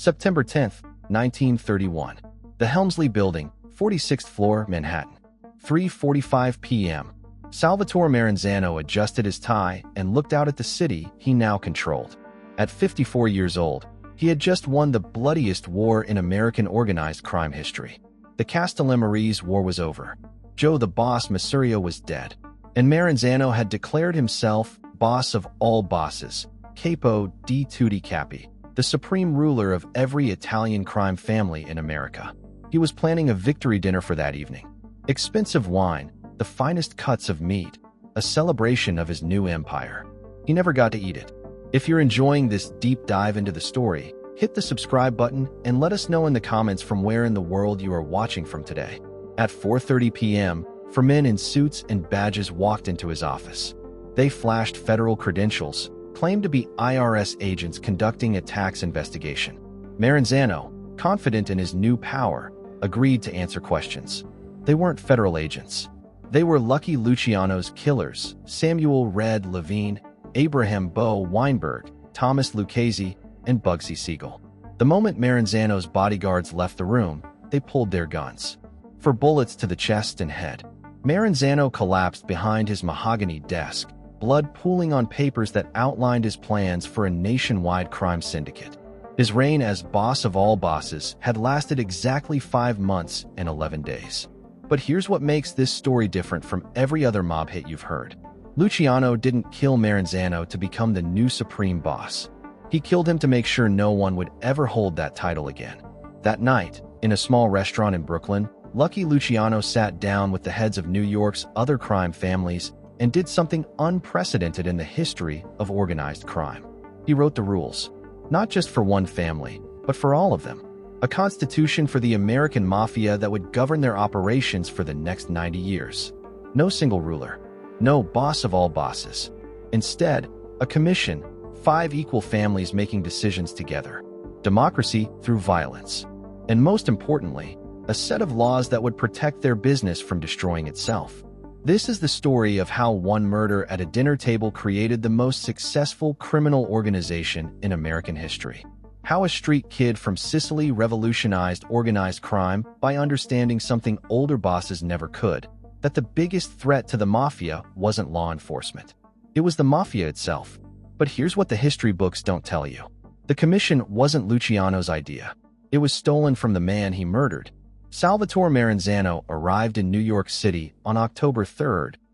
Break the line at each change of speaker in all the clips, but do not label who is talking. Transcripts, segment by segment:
September 10, 1931. The Helmsley Building, 46th floor, Manhattan. 3:45 p.m. Salvatore Maranzano adjusted his tie and looked out at the city he now controlled. At 54 years old, he had just won the bloodiest war in American organized crime history. The Castellammarese War was over. Joe the Boss Masuria was dead. And Maranzano had declared himself boss of all bosses, capo di tutti capi, the supreme ruler of every Italian crime family in America. He was planning a victory dinner for that evening. Expensive wine, the finest cuts of meat, a celebration of his new empire. He never got to eat it. If you're enjoying this deep dive into the story, hit the subscribe button and let us know in the comments from where in the world you are watching from today. At 4:30 p.m., 4 men in suits and badges walked into his office. They flashed federal credentials, claimed to be IRS agents conducting a tax investigation. Maranzano, confident in his new power, agreed to answer questions. They weren't federal agents. They were Lucky Luciano's killers, Samuel Red Levine, Abraham Bo Weinberg, Thomas Lucchese, and Bugsy Siegel. The moment Maranzano's bodyguards left the room, they pulled their guns. For bullets to the chest and head. Maranzano collapsed behind his mahogany desk, blood pooling on papers that outlined his plans for a nationwide crime syndicate. His reign as boss of all bosses had lasted exactly 5 months and 11 days. But here's what makes this story different from every other mob hit you've heard. Luciano didn't kill Maranzano to become the new supreme boss. He killed him to make sure no one would ever hold that title again. That night, in a small restaurant in Brooklyn, Lucky Luciano sat down with the heads of New York's other crime families and did something unprecedented in the history of organized crime. He wrote the rules, not just for one family, but for all of them. A constitution for the American mafia that would govern their operations for the next 90 years. No single ruler, no boss of all bosses. Instead, a commission, 5 equal families making decisions together. Democracy through violence. And most importantly, a set of laws that would protect their business from destroying itself. This is the story of how one murder at a dinner table created the most successful criminal organization in American history. How a street kid from Sicily revolutionized organized crime by understanding something older bosses never could, that the biggest threat to the mafia wasn't law enforcement. It was the mafia itself. But here's what the history books don't tell you. The commission wasn't Luciano's idea. It was stolen from the man he murdered. Salvatore Maranzano arrived in New York City on October 3,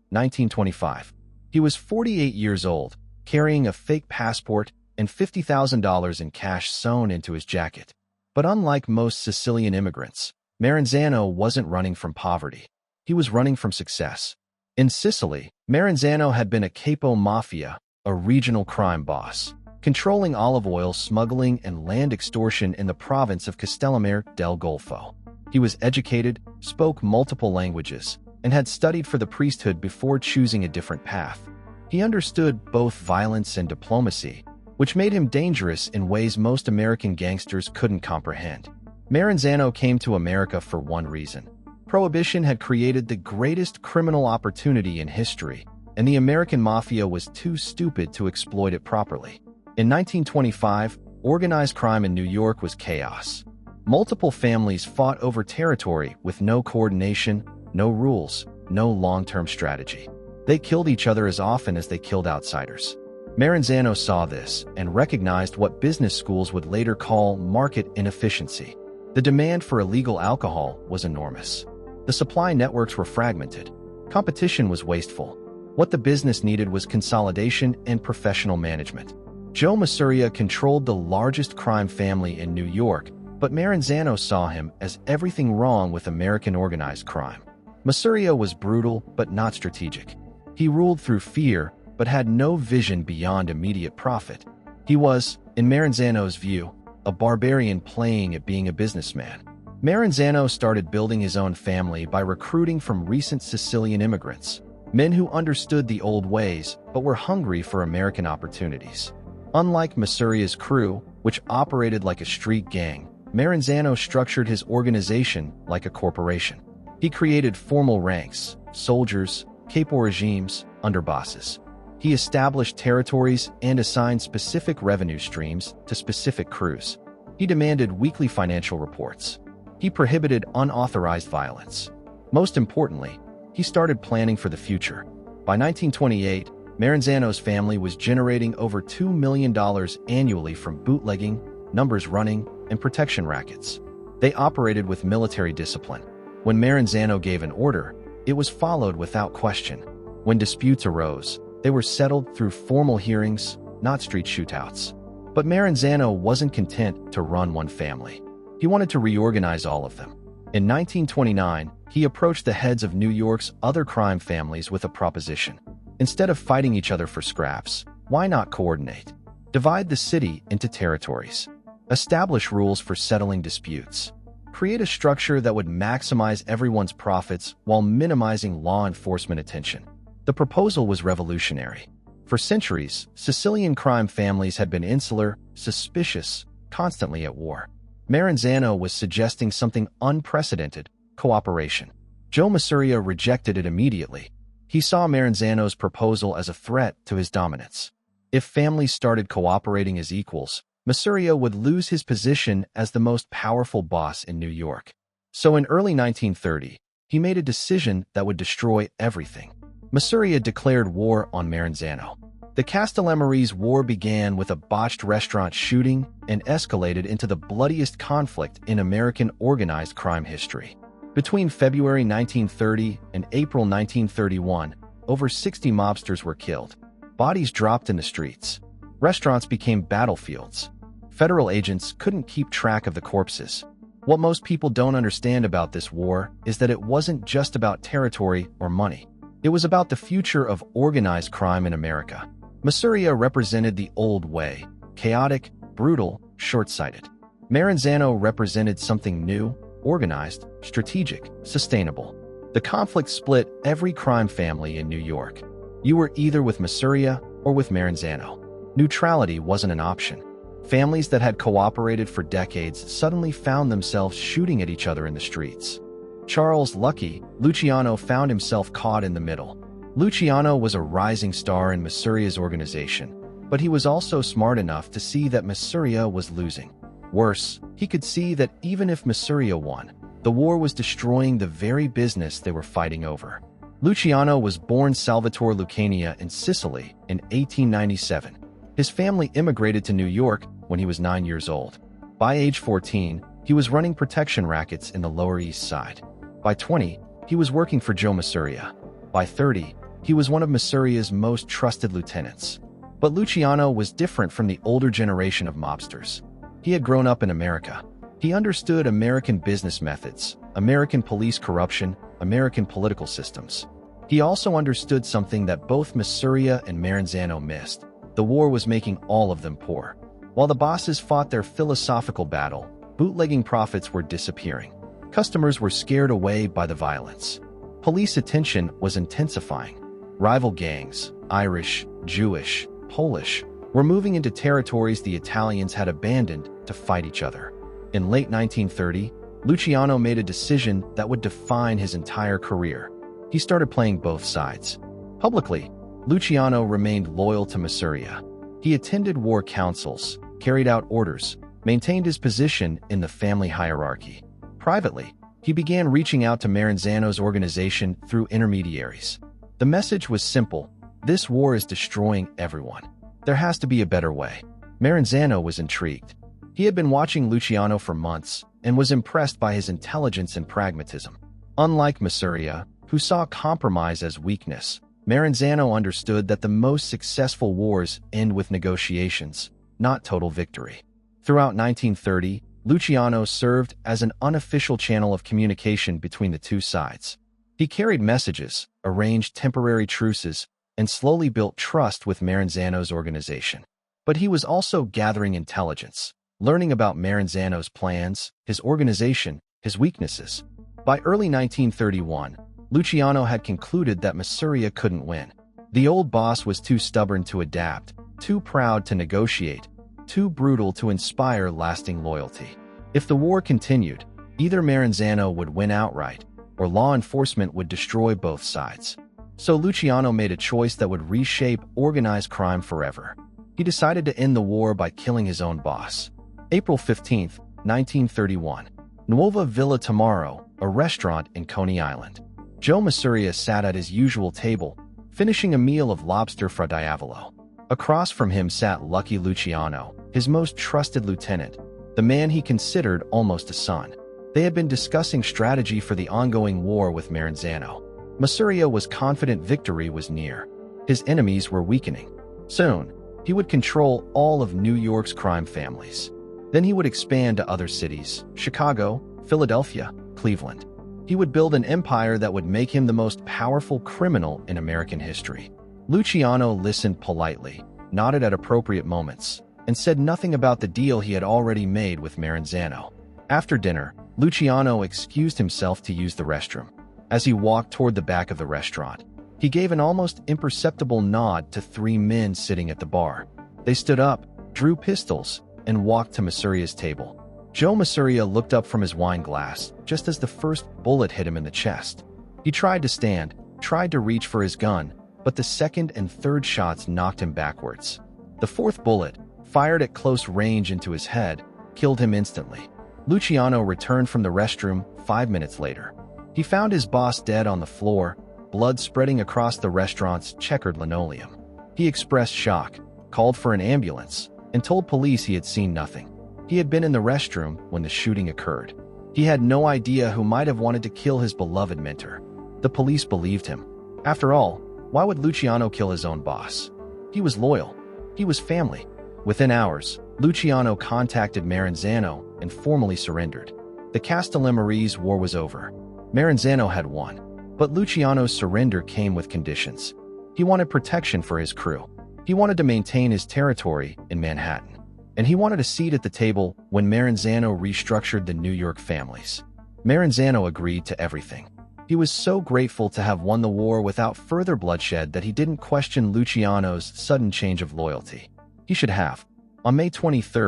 1925. He was 48 years old, carrying a fake passport and $50,000 in cash sewn into his jacket. But unlike most Sicilian immigrants, Maranzano wasn't running from poverty. He was running from success. In Sicily, Maranzano had been a capo mafia, a regional crime boss, controlling olive oil smuggling and land extortion in the province of Castellamare del Golfo. He was educated, spoke multiple languages, and had studied for the priesthood before choosing a different path. He understood both violence and diplomacy, which made him dangerous in ways most American gangsters couldn't comprehend. Maranzano came to America for one reason. Prohibition had created the greatest criminal opportunity in history, and the American mafia was too stupid to exploit it properly. In 1925, organized crime in New York was chaos. Multiple families fought over territory with no coordination, no rules, no long-term strategy. They killed each other as often as they killed outsiders. Maranzano saw this and recognized what business schools would later call market inefficiency. The demand for illegal alcohol was enormous. The supply networks were fragmented. Competition was wasteful. What the business needed was consolidation and professional management. Joe Masuria controlled the largest crime family in New York, but Maranzano saw him as everything wrong with American organized crime. Masuria was brutal but not strategic. He ruled through fear but had no vision beyond immediate profit. He was, in Maranzano's view, a barbarian playing at being a businessman. Maranzano started building his own family by recruiting from recent Sicilian immigrants, men who understood the old ways but were hungry for American opportunities. Unlike Masuria's crew, which operated like a street gang, Maranzano structured his organization like a corporation. He created formal ranks, soldiers, capo regimes, underbosses. He established territories and assigned specific revenue streams to specific crews. He demanded weekly financial reports. He prohibited unauthorized violence. Most importantly, he started planning for the future. By 1928, Maranzano's family was generating over $2 million annually from bootlegging, numbers running, and protection rackets. They operated with military discipline. When Maranzano gave an order, it was followed without question. When disputes arose, they were settled through formal hearings, not street shootouts. But Maranzano wasn't content to run one family. He wanted to reorganize all of them. In 1929, he approached the heads of New York's other crime families with a proposition. Instead of fighting each other for scraps, why not coordinate? Divide the city into territories. Establish rules for settling disputes. Create a structure that would maximize everyone's profits while minimizing law enforcement attention. The proposal was revolutionary. For centuries, Sicilian crime families had been insular, suspicious, constantly at war. Maranzano was suggesting something unprecedented: cooperation. Joe Masuria rejected it immediately. He saw Maranzano's proposal as a threat to his dominance. If families started cooperating as equals, Masuria would lose his position as the most powerful boss in New York. So in early 1930, he made a decision that would destroy everything. Masuria declared war on Maranzano. The Castellammarese War began with a botched restaurant shooting and escalated into the bloodiest conflict in American organized crime history. Between February 1930 and April 1931, over 60 mobsters were killed. Bodies dropped in the streets. Restaurants became battlefields. Federal agents couldn't keep track of the corpses. What most people don't understand about this war is that it wasn't just about territory or money. It was about the future of organized crime in America. Masuria represented the old way: chaotic, brutal, short-sighted. Maranzano represented something new: organized, strategic, sustainable. The conflict split every crime family in New York. You were either with Masuria or with Maranzano. Neutrality wasn't an option. Families that had cooperated for decades suddenly found themselves shooting at each other in the streets. Charles Lucky Luciano found himself caught in the middle. Luciano was a rising star in Masuria's organization, but he was also smart enough to see that Masuria was losing. Worse, he could see that even if Masuria won, the war was destroying the very business they were fighting over. Luciano was born Salvatore Lucania in Sicily in 1897. His family immigrated to New York when he was 9 years old. By age 14, he was running protection rackets in the Lower East Side. By 20, he was working for Joe Masuria. By 30, he was one of Masuria's most trusted lieutenants. But Luciano was different from the older generation of mobsters. He had grown up in America. He understood American business methods, American police corruption, American political systems. He also understood something that both Masuria and Maranzano missed: the war was making all of them poor. While the bosses fought their philosophical battle, bootlegging profits were disappearing. Customers were scared away by the violence. Police attention was intensifying. Rival gangs, Irish, Jewish, Polish, were moving into territories the Italians had abandoned to fight each other. In late 1930, Luciano made a decision that would define his entire career. He started playing both sides. Publicly, Luciano remained loyal to Masuria. He attended war councils, carried out orders, maintained his position in the family hierarchy. Privately, he began reaching out to Maranzano's organization through intermediaries. The message was simple: this war is destroying everyone. There has to be a better way. Maranzano was intrigued. He had been watching Luciano for months and was impressed by his intelligence and pragmatism. Unlike Masuria, who saw compromise as weakness, Maranzano understood that the most successful wars end with negotiations, not total victory. Throughout 1930, Luciano served as an unofficial channel of communication between the two sides. He carried messages, arranged temporary truces, and slowly built trust with Maranzano's organization. But he was also gathering intelligence, learning about Maranzano's plans, his organization, his weaknesses. By early 1931, Luciano had concluded that Masuria couldn't win. The old boss was too stubborn to adapt, too proud to negotiate, too brutal to inspire lasting loyalty. If the war continued, either Maranzano would win outright, or law enforcement would destroy both sides. So Luciano made a choice that would reshape organized crime forever. He decided to end the war by killing his own boss. April 15, 1931. Nuova Villa Tamaro, a restaurant in Coney Island. Joe Masuria sat at his usual table, finishing a meal of lobster fra diavolo. Across from him sat Lucky Luciano, his most trusted lieutenant, the man he considered almost a son. They had been discussing strategy for the ongoing war with Maranzano. Masuria was confident victory was near. His enemies were weakening. Soon, he would control all of New York's crime families. Then he would expand to other cities: Chicago, Philadelphia, Cleveland. He would build an empire that would make him the most powerful criminal in American history. Luciano listened politely, nodded at appropriate moments, and said nothing about the deal he had already made with Maranzano. After dinner, Luciano excused himself to use the restroom. As he walked toward the back of the restaurant, he gave an almost imperceptible nod to three men sitting at the bar. They stood up, drew pistols, and walked to Masuria's table. Joe Masuria looked up from his wine glass just as the first bullet hit him in the chest. He tried to stand, tried to reach for his gun, but the second and third shots knocked him backwards. The fourth bullet, fired at close range into his head, killed him instantly. Luciano returned from the restroom 5 minutes later. He found his boss dead on the floor, blood spreading across the restaurant's checkered linoleum. He expressed shock, called for an ambulance, and told police he had seen nothing. He had been in the restroom when the shooting occurred. He had no idea who might have wanted to kill his beloved mentor. The police believed him. After all, why would Luciano kill his own boss? He was loyal. He was family. Within hours, Luciano contacted Maranzano and formally surrendered. The Castellammarese War was over. Maranzano had won, but Luciano's surrender came with conditions. He wanted protection for his crew. He wanted to maintain his territory in Manhattan. And he wanted a seat at the table when Maranzano restructured the New York families. Maranzano agreed to everything. He was so grateful to have won the war without further bloodshed that he didn't question Luciano's sudden change of loyalty. He should have. On May 23,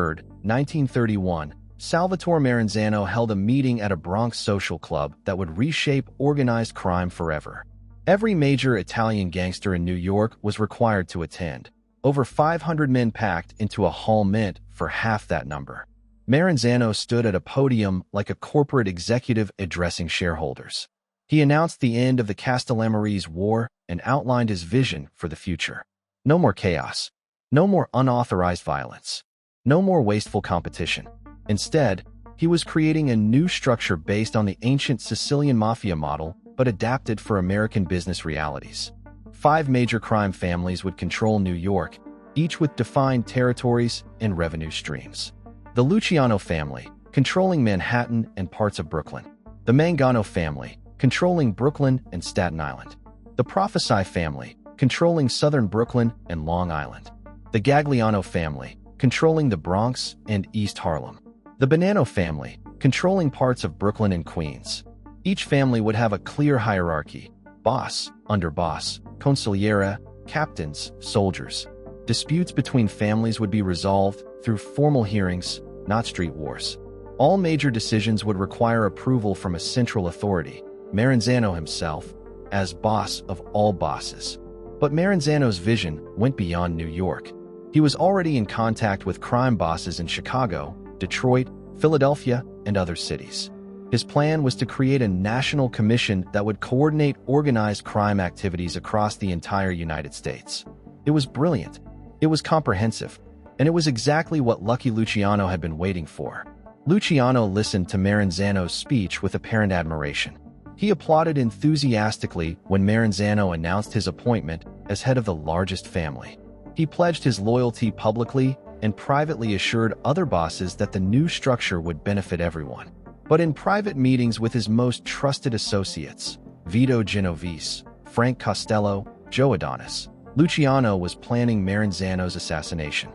1931, Salvatore Maranzano held a meeting at a Bronx social club that would reshape organized crime forever. Every major Italian gangster in New York was required to attend. Over 500 men packed into a hall meant for half that number. Maranzano stood at a podium like a corporate executive addressing shareholders. He announced the end of the Castellammarese War and outlined his vision for the future. No more chaos. No more unauthorized violence. No more wasteful competition. Instead, he was creating a new structure based on the ancient Sicilian mafia model, but adapted for American business realities. 5 major crime families would control New York, each with defined territories and revenue streams. The Luciano family, controlling Manhattan and parts of Brooklyn. The Mangano family, controlling Brooklyn and Staten Island. The Prophesy family, controlling southern Brooklyn and Long Island. The Gagliano family, controlling the Bronx and East Harlem. The Bonanno family, controlling parts of Brooklyn and Queens. Each family would have a clear hierarchy: boss, underboss, consigliere, captains, soldiers. Disputes between families would be resolved through formal hearings, not street wars. All major decisions would require approval from a central authority, Maranzano himself, as boss of all bosses. But Maranzano's vision went beyond New York. He was already in contact with crime bosses in Chicago, Detroit, Philadelphia, and other cities. His plan was to create a national commission that would coordinate organized crime activities across the entire United States. It was brilliant. It was comprehensive. And it was exactly what Lucky Luciano had been waiting for. Luciano listened to Maranzano's speech with apparent admiration. He applauded enthusiastically when Maranzano announced his appointment as head of the largest family. He pledged his loyalty publicly and privately assured other bosses that the new structure would benefit everyone. But in private meetings with his most trusted associates, Vito Genovese, Frank Costello, Joe Adonis, Luciano was planning Maranzano's assassination.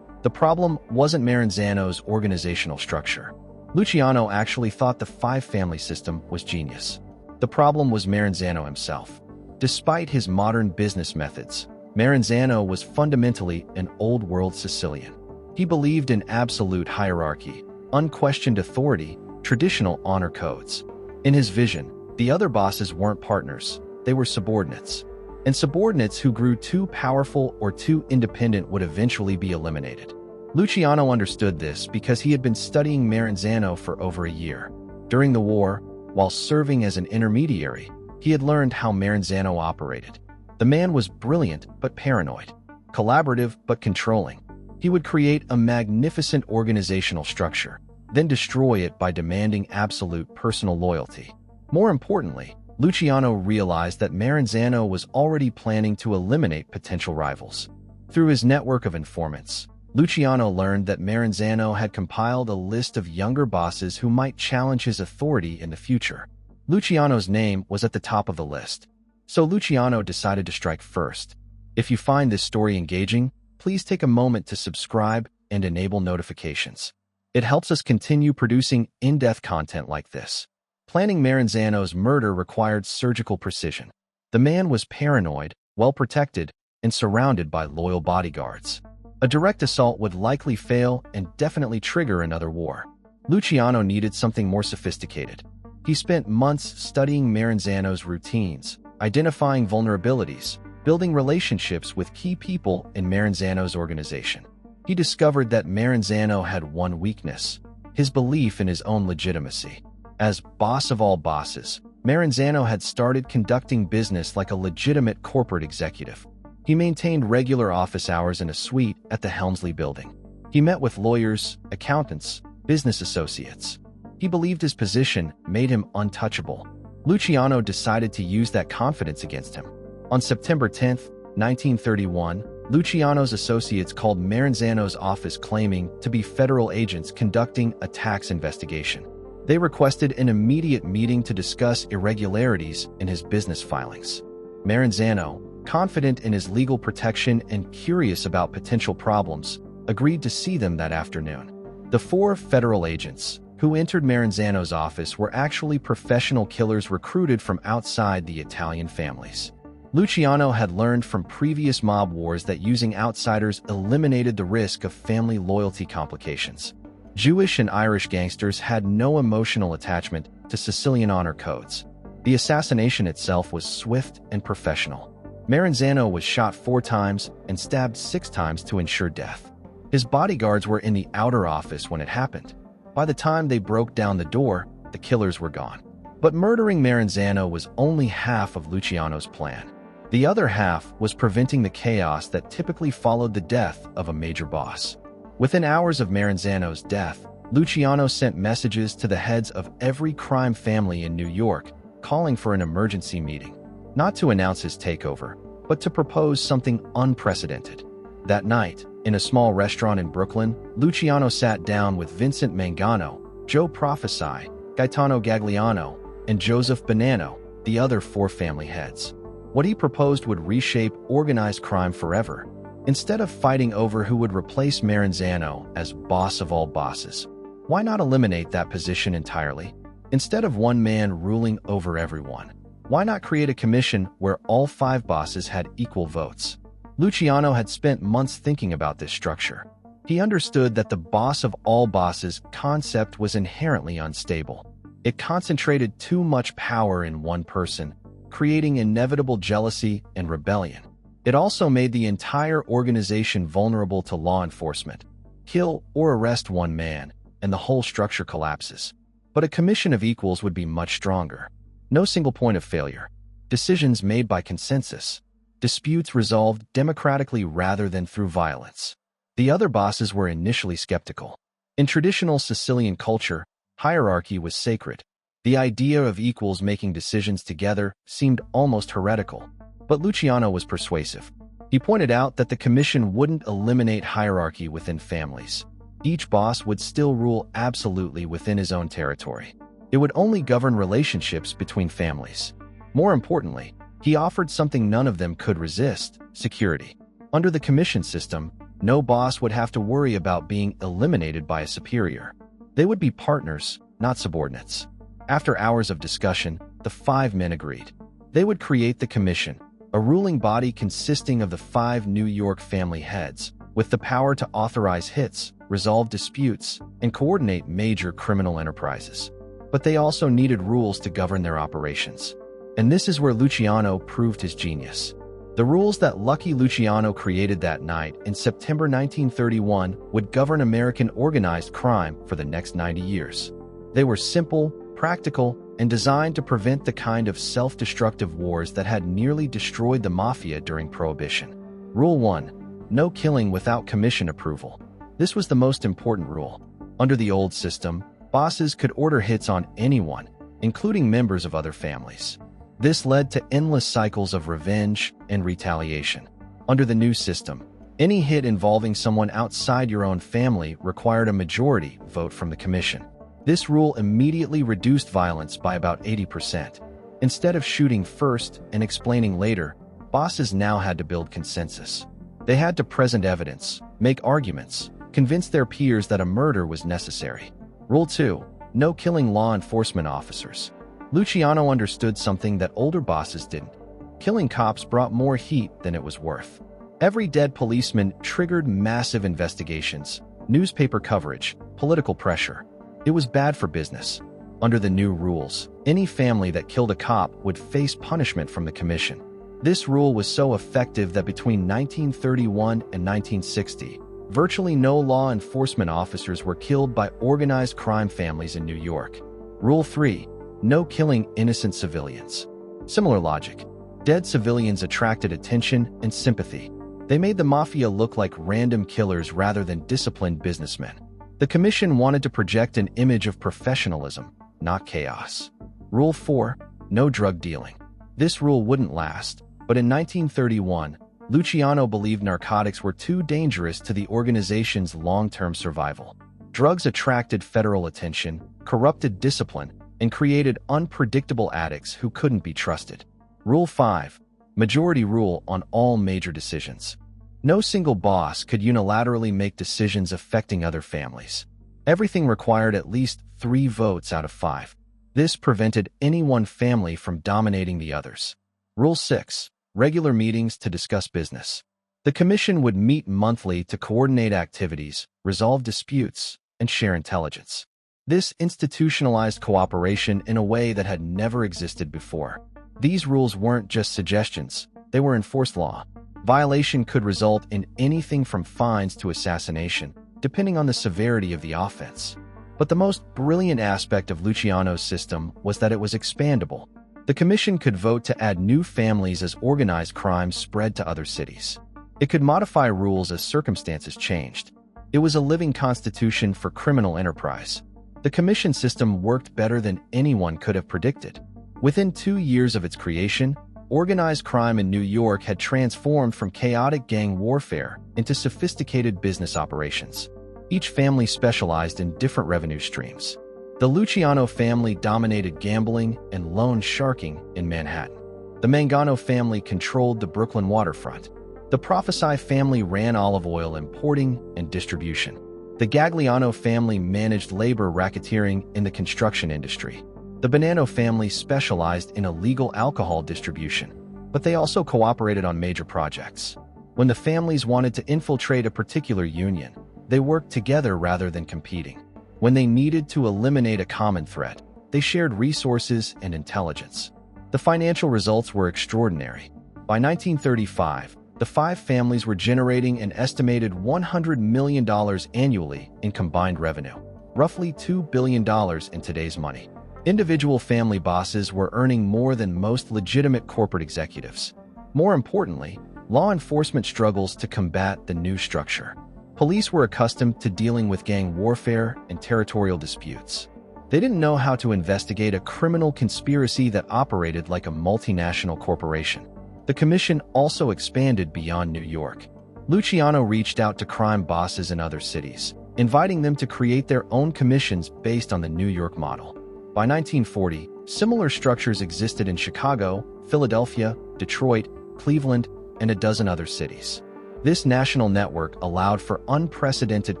The problem wasn't Maranzano's organizational structure. Luciano actually thought the 5-family system was genius. The problem was Maranzano himself. Despite his modern business methods, Maranzano was fundamentally an old-world Sicilian. He believed in absolute hierarchy, unquestioned authority, traditional honor codes. In his vision, the other bosses weren't partners, they were subordinates. And subordinates who grew too powerful or too independent would eventually be eliminated. Luciano understood this because he had been studying Maranzano for over a year. During the war, while serving as an intermediary, he had learned how Maranzano operated. The man was brilliant but paranoid, collaborative but controlling. He would create a magnificent organizational structure, then destroy it by demanding absolute personal loyalty. More importantly, Luciano realized that Maranzano was already planning to eliminate potential rivals. Through his network of informants, Luciano learned that Maranzano had compiled a list of younger bosses who might challenge his authority in the future. Luciano's name was at the top of the list, so Luciano decided to strike first. If you find this story engaging, please take a moment to subscribe and enable notifications. It helps us continue producing in-depth content like this. Planning Maranzano's murder required surgical precision. The man was paranoid, well-protected, and surrounded by loyal bodyguards. A direct assault would likely fail and definitely trigger another war. Luciano needed something more sophisticated. He spent months studying Maranzano's routines, identifying vulnerabilities, building relationships with key people in Maranzano's organization. He discovered that Maranzano had one weakness: his belief in his own legitimacy. As boss of all bosses, Maranzano had started conducting business like a legitimate corporate executive. He maintained regular office hours in a suite at the Helmsley building. He met with lawyers, accountants, business associates. He believed his position made him untouchable. Luciano decided to use that confidence against him. On September 10, 1931, Luciano's associates called Maranzano's office claiming to be federal agents conducting a tax investigation. They requested an immediate meeting to discuss irregularities in his business filings. Maranzano, confident in his legal protection and curious about potential problems, agreed to see them that afternoon. The four federal agents who entered Maranzano's office were actually professional killers recruited from outside the Italian families. Luciano had learned from previous mob wars that using outsiders eliminated the risk of family loyalty complications. Jewish and Irish gangsters had no emotional attachment to Sicilian honor codes. The assassination itself was swift and professional. Maranzano was shot 4 times and stabbed 6 times to ensure death. His bodyguards were in the outer office when it happened. By the time they broke down the door, the killers were gone. But murdering Maranzano was only half of Luciano's plan. The other half was preventing the chaos that typically followed the death of a major boss. Within hours of Maranzano's death, Luciano sent messages to the heads of every crime family in New York, calling for an emergency meeting. Not to announce his takeover, but to propose something unprecedented. That night, in a small restaurant in Brooklyn, Luciano sat down with Vincent Mangano, Joe Prophesy, Gaetano Gagliano, and Joseph Bonanno, the other 4 family heads. What he proposed would reshape organized crime forever. Instead of fighting over who would replace Maranzano as boss of all bosses, why not eliminate that position entirely? Instead of one man ruling over everyone, why not create a commission where all 5 bosses had equal votes? Luciano had spent months thinking about this structure. He understood that the boss of all bosses concept was inherently unstable. It concentrated too much power in one person, creating inevitable jealousy and rebellion. It also made the entire organization vulnerable to law enforcement. Kill or arrest one man, and the whole structure collapses. But a commission of equals would be much stronger. No single point of failure. Decisions made by consensus. Disputes resolved democratically rather than through violence. The other bosses were initially skeptical. In traditional Sicilian culture, hierarchy was sacred. The idea of equals making decisions together seemed almost heretical. But Luciano was persuasive. He pointed out that the commission wouldn't eliminate hierarchy within families. Each boss would still rule absolutely within his own territory. It would only govern relationships between families. More importantly, he offered something none of them could resist: security. Under the commission system, no boss would have to worry about being eliminated by a superior. They would be partners, not subordinates. After hours of discussion, the 5 men agreed. They would create the commission, a ruling body consisting of the 5 New York family heads, with the power to authorize hits, resolve disputes, and coordinate major criminal enterprises. But they also needed rules to govern their operations. And this is where Luciano proved his genius. The rules that Lucky Luciano created that night in September 1931 would govern American organized crime for the next 90 years. They were simple, practical, and designed to prevent the kind of self-destructive wars that had nearly destroyed the Mafia during Prohibition. Rule 1. No killing without commission approval. This was the most important rule. Under the old system, bosses could order hits on anyone, including members of other families. This led to endless cycles of revenge and retaliation. Under the new system, any hit involving someone outside your own family required a majority vote from the commission. This rule immediately reduced violence by about 80%. Instead of shooting first and explaining later, bosses now had to build consensus. They had to present evidence, make arguments, convince their peers that a murder was necessary. Rule 2. No killing law enforcement officers. Luciano understood something that older bosses didn't. Killing cops brought more heat than it was worth. Every dead policeman triggered massive investigations, newspaper coverage, political pressure. It was bad for business. Under the new rules, any family that killed a cop would face punishment from the commission. This rule was so effective that between 1931 and 1960, virtually no law enforcement officers were killed by organized crime families in New York. Rule 3. No killing innocent civilians. Similar logic. Dead civilians attracted attention and sympathy. They made the Mafia look like random killers rather than disciplined businessmen. The commission wanted to project an image of professionalism, not chaos. Rule 4. No drug dealing. This rule wouldn't last, but in 1931, Luciano believed narcotics were too dangerous to the organization's long-term survival. Drugs attracted federal attention, corrupted discipline, and created unpredictable addicts who couldn't be trusted. Rule 5. Majority rule on all major decisions. No single boss could unilaterally make decisions affecting other families. Everything required at least 3 votes out of 5. This prevented any one family from dominating the others. Rule 6. Regular meetings to discuss business. The commission would meet monthly to coordinate activities, resolve disputes, and share intelligence. This institutionalized cooperation in a way that had never existed before. These rules weren't just suggestions, they were enforced law. Violation could result in anything from fines to assassination, depending on the severity of the offense. But the most brilliant aspect of Luciano's system was that it was expandable. The commission could vote to add new families as organized crime spread to other cities. It could modify rules as circumstances changed. It was a living constitution for criminal enterprise. The commission system worked better than anyone could have predicted. Within 2 years of its creation, organized crime in New York had transformed from chaotic gang warfare into sophisticated business operations. Each family specialized in different revenue streams. The Luciano family dominated gambling and loan sharking in Manhattan. The Maranzano family controlled the Brooklyn waterfront. The Prophesai family ran olive oil importing and distribution. The Gagliano family managed labor racketeering in the construction industry. The Bonanno family specialized in illegal alcohol distribution, but they also cooperated on major projects. When the families wanted to infiltrate a particular union, they worked together rather than competing. When they needed to eliminate a common threat, they shared resources and intelligence. The financial results were extraordinary. By 1935, the 5 families were generating an estimated $100 million annually in combined revenue, roughly $2 billion in today's money. Individual family bosses were earning more than most legitimate corporate executives. More importantly, law enforcement struggles to combat the new structure. Police were accustomed to dealing with gang warfare and territorial disputes. They didn't know how to investigate a criminal conspiracy that operated like a multinational corporation. The commission also expanded beyond New York. Luciano reached out to crime bosses in other cities, inviting them to create their own commissions based on the New York model. By 1940, similar structures existed in Chicago, Philadelphia, Detroit, Cleveland, and a dozen other cities. This national network allowed for unprecedented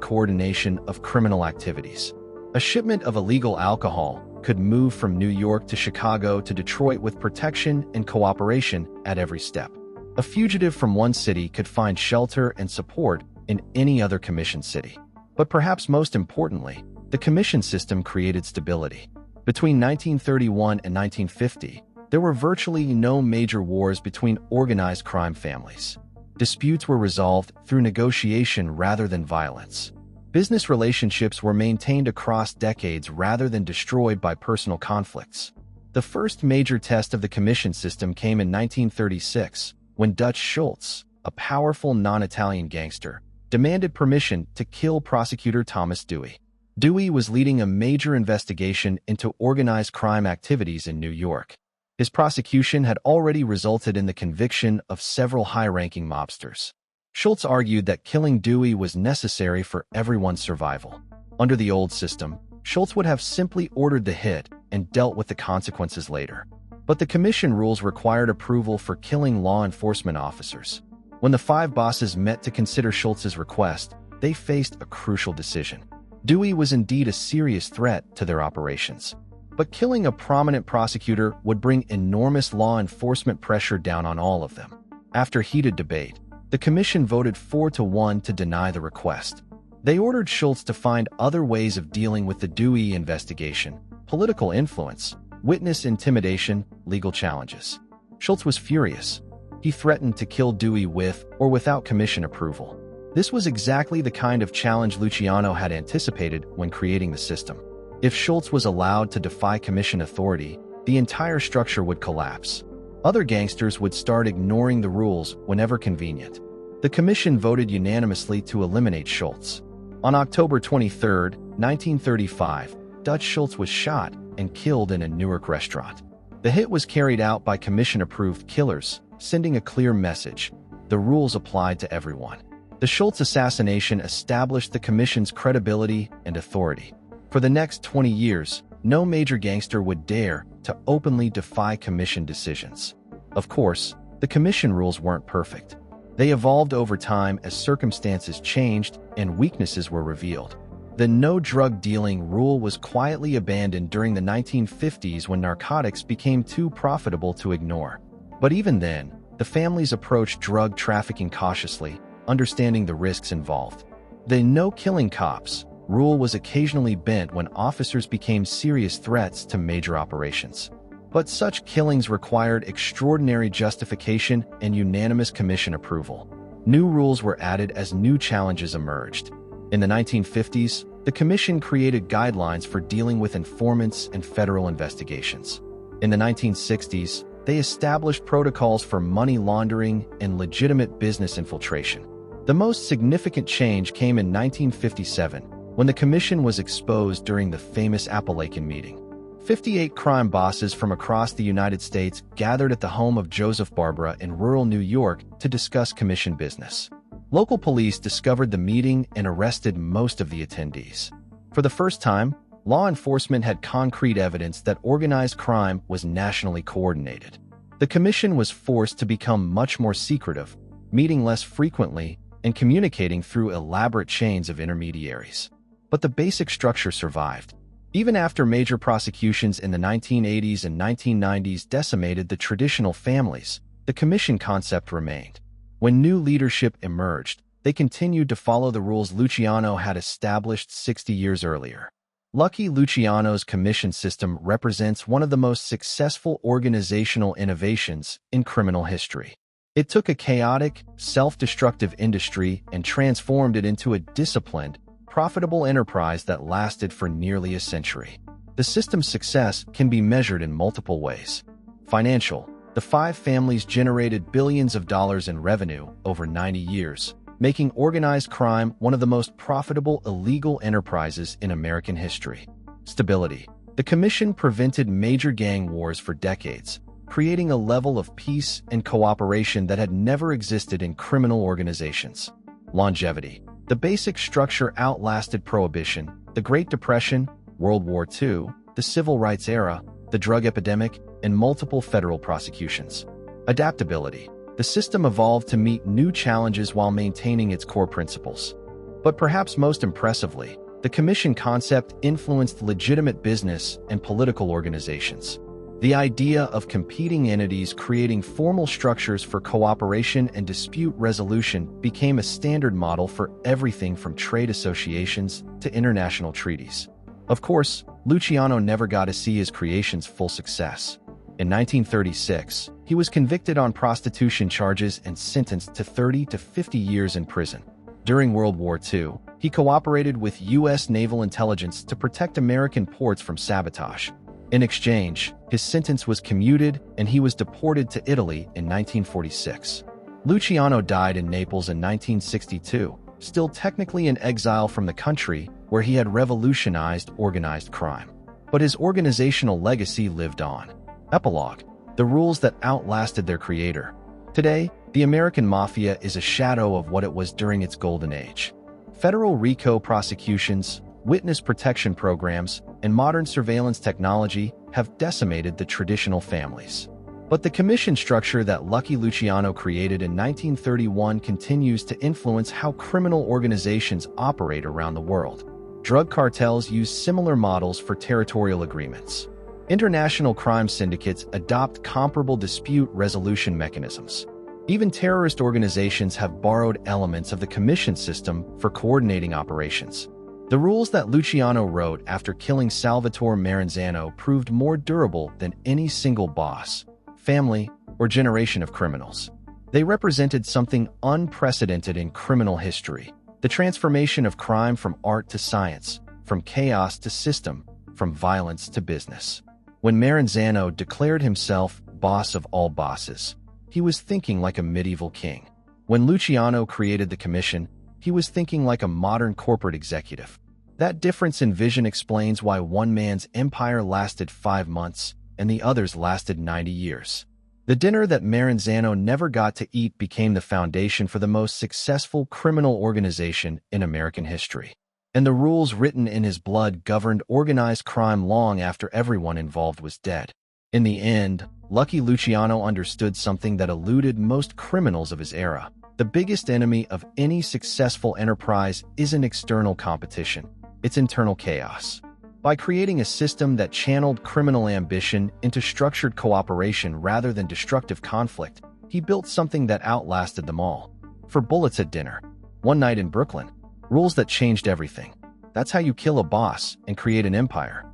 coordination of criminal activities. A shipment of illegal alcohol could move from New York to Chicago to Detroit with protection and cooperation at every step. A fugitive from one city could find shelter and support in any other commission city. But perhaps most importantly, the commission system created stability. Between 1931 and 1950, There were virtually no major wars between organized crime families. Disputes were resolved through negotiation rather than violence. Business relationships were maintained across decades rather than destroyed by personal conflicts. The first major test of the commission system came in 1936, when Dutch Schultz, a powerful non-Italian gangster, demanded permission to kill prosecutor Thomas Dewey. Dewey was leading a major investigation into organized crime activities in New York. His prosecution had already resulted in the conviction of several high-ranking mobsters. Schultz argued that killing Dewey was necessary for everyone's survival. Under the old system, Schultz would have simply ordered the hit and dealt with the consequences later. But the commission rules required approval for killing law enforcement officers. When the five bosses met to consider Schultz's request, they faced a crucial decision. Dewey was indeed a serious threat to their operations. But killing a prominent prosecutor would bring enormous law enforcement pressure down on all of them. After heated debate, the commission voted 4-1 to deny the request. They ordered Schultz to find other ways of dealing with the Dewey investigation: political influence, witness intimidation, legal challenges. Schultz was furious. He threatened to kill Dewey with or without commission approval. This was exactly the kind of challenge Luciano had anticipated when creating the system. If Schultz was allowed to defy commission authority, the entire structure would collapse. Other gangsters would start ignoring the rules whenever convenient. The commission voted unanimously to eliminate Schultz. On October 23, 1935, Dutch Schultz was shot and killed in a Newark restaurant. The hit was carried out by commission-approved killers, sending a clear message: the rules applied to everyone. The Schultz assassination established the commission's credibility and authority. For the next 20 years, no major gangster would dare to openly defy commission decisions. Of course, the commission rules weren't perfect. They evolved over time as circumstances changed and weaknesses were revealed. The no drug dealing rule was quietly abandoned during the 1950s when narcotics became too profitable to ignore. But even then, the families approached drug trafficking cautiously, understanding the risks involved. The no killing cops rule was occasionally bent when officers became serious threats to major operations. But such killings required extraordinary justification and unanimous commission approval. New rules were added as new challenges emerged. In the 1950s, the commission created guidelines for dealing with informants and federal investigations. In the 1960s, they established protocols for money laundering and legitimate business infiltration. The most significant change came in 1957, when the commission was exposed during the famous Appalachian meeting. 58 crime bosses from across the United States gathered at the home of Joseph Barbara in rural New York to discuss commission business. Local police discovered the meeting and arrested most of the attendees. For the first time, law enforcement had concrete evidence that organized crime was nationally coordinated. The commission was forced to become much more secretive, meeting less frequently and communicating through elaborate chains of intermediaries. But the basic structure survived. Even after major prosecutions in the 1980s and 1990s decimated the traditional families, the commission concept remained. When new leadership emerged, they continued to follow the rules Luciano had established 60 years earlier. Lucky Luciano's commission system represents one of the most successful organizational innovations in criminal history. It took a chaotic, self-destructive industry and transformed it into a disciplined, profitable enterprise that lasted for nearly a century. The system's success can be measured in multiple ways. Financial: the five families generated billions of dollars in revenue over 90 years, making organized crime one of the most profitable illegal enterprises in American history. Stability: the commission prevented major gang wars for decades, creating a level of peace and cooperation that had never existed in criminal organizations. Longevity: the basic structure outlasted Prohibition, the Great Depression, World War II, the Civil Rights era, the drug epidemic, and multiple federal prosecutions. Adaptability: the system evolved to meet new challenges while maintaining its core principles. But perhaps most impressively, the commission concept influenced legitimate business and political organizations. The idea of competing entities creating formal structures for cooperation and dispute resolution became a standard model for everything from trade associations to international treaties. Of course, Luciano never got to see his creation's full success. In 1936, he was convicted on prostitution charges and sentenced to 30 to 50 years in prison. During World War II, he cooperated with U.S. naval intelligence to protect American ports from sabotage. In exchange, his sentence was commuted and he was deported to Italy in 1946. Luciano died in Naples in 1962, still technically in exile from the country where he had revolutionized organized crime. But his organizational legacy lived on. Epilogue: the rules that outlasted their creator. Today, the American Mafia is a shadow of what it was during its golden age. Federal RICO prosecutions, witness protection programs, and modern surveillance technology have decimated the traditional families. But the commission structure that Lucky Luciano created in 1931 continues to influence how criminal organizations operate around the world. Drug cartels use similar models for territorial agreements. International crime syndicates adopt comparable dispute resolution mechanisms. Even terrorist organizations have borrowed elements of the commission system for coordinating operations. The rules that Luciano wrote after killing Salvatore Maranzano proved more durable than any single boss, family, or generation of criminals. They represented something unprecedented in criminal history: the transformation of crime from art to science, from chaos to system, from violence to business. When Maranzano declared himself boss of all bosses, he was thinking like a medieval king. When Luciano created the commission, he was thinking like a modern corporate executive. That difference in vision explains why one man's empire lasted 5 months and the other's lasted 90 years. The dinner that Maranzano never got to eat became the foundation for the most successful criminal organization in American history. And the rules written in his blood governed organized crime long after everyone involved was dead. In the end, Lucky Luciano understood something that eluded most criminals of his era. The biggest enemy of any successful enterprise isn't external competition, it's internal chaos. By creating a system that channeled criminal ambition into structured cooperation rather than destructive conflict, he built something that outlasted them all. For bullets at dinner, one night in Brooklyn, rules that changed everything. That's how you kill a boss and create an empire.